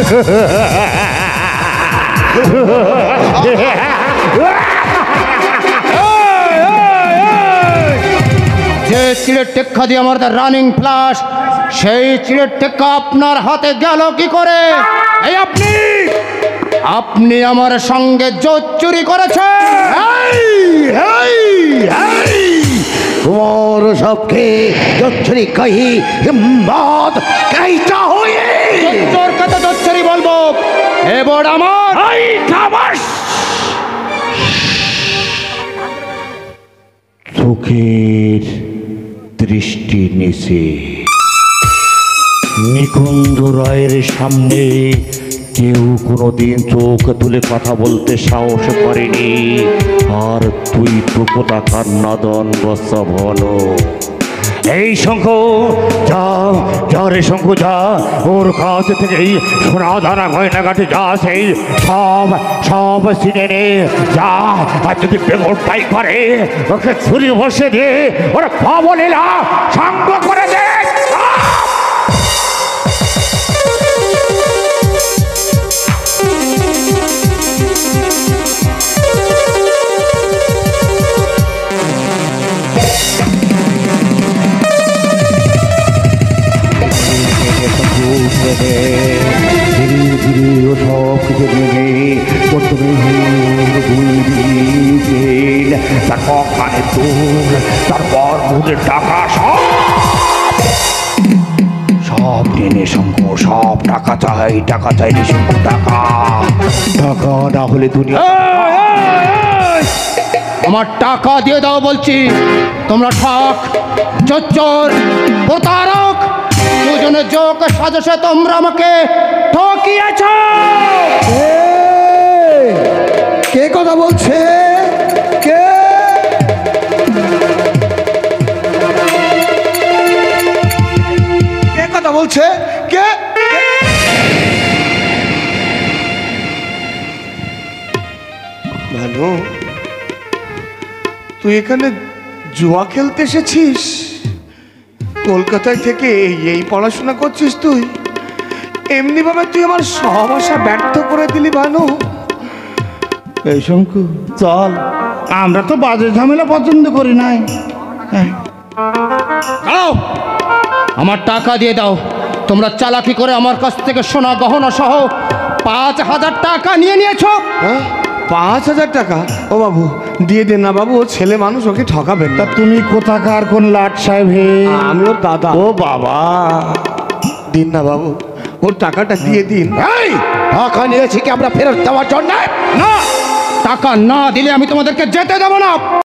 যে চিড়ের টেক্কা দিয়ে আমার রানিং ফ্লাশ, সেই চিড়ের টেক্কা আপনার হাতে গেল কি করে? এই আপনি আমার সঙ্গে জোট চুরি করেছেন। তোমার সবকে জোচ্ছরি কহি হিম্মত কাইটা হয়ে চোর কত জোচ্ছরি বলবো? এবার আমার চোখের দৃষ্টি নিচে নিকুঞ্জ রায়ের সামনে কেউ কোনোদিন চোখ তুলে কথা বলতে সাহস করেনি। আর তুই প্রকোতা কান্নাদন বৎসভন। এই শঙ্খ যা যা রে শঙ্খ যা, ওর কাছ থেকে সোনা দানা গয়নাঘাটে যা, সেই সব চিনে নে যা। আর যদি বেগরটাই করে ওকে ছুরি বসে দে, ওর পাবলীলা সঙ্গ করে দে। ধীরে ধীরে ও সব কিছু ভেঙে তারপর কানে তুল, তারপর মুখের টাকা সব টেনে শঙ্খ, সব টাকা চাই, টাকা চাইলে শঙ্খ টাকা না হলে দুনিয়া। আমার টাকা দিয়ে দাও বলছি। তোমরা ঠক, চোর, প্রতারক, দুজনে যোগ সাজসে তোমরা আমাকে ঠকিয়েছ। কে কথা বলছে? কে কে কথা বলছে? কে? ভানু, তুই এখানে জুয়া খেলতে এসেছিস? কলকাতায় থেকে এই পড়াশোনা করছিস তুই? এমনি ভাবে তুই আমার সব আশা ব্যর্থ করে দিলি ভানু। এই শঙ্কু চল, আমরা তো বাজে ঝামেলা পছন্দ করি নাই। দাও, আমার টাকা দিয়ে দাও। তোমরা চালাকি করে আমার কাছ থেকে সোনা গহনা সহ 5,000 টাকা নিয়ে নিয়েছো। 5,000 টাকা? ও বাবু দিয়ে দে না বাবু, ও ছেলে মানুষ, ওকে ঠকাবেন না। তা তুমি কোথাকার কোন লাট সাহেব? আমি ওর দাদা। ও বাবা, দিন না বাবু, ওর টাকাটা দিয়ে দিন। টাকা নিয়েছি কি আমরা ফেরত দেওয়ার জন্য? না, টাকা না দিলে আমি তোমাদেরকে যেতে দেবো না।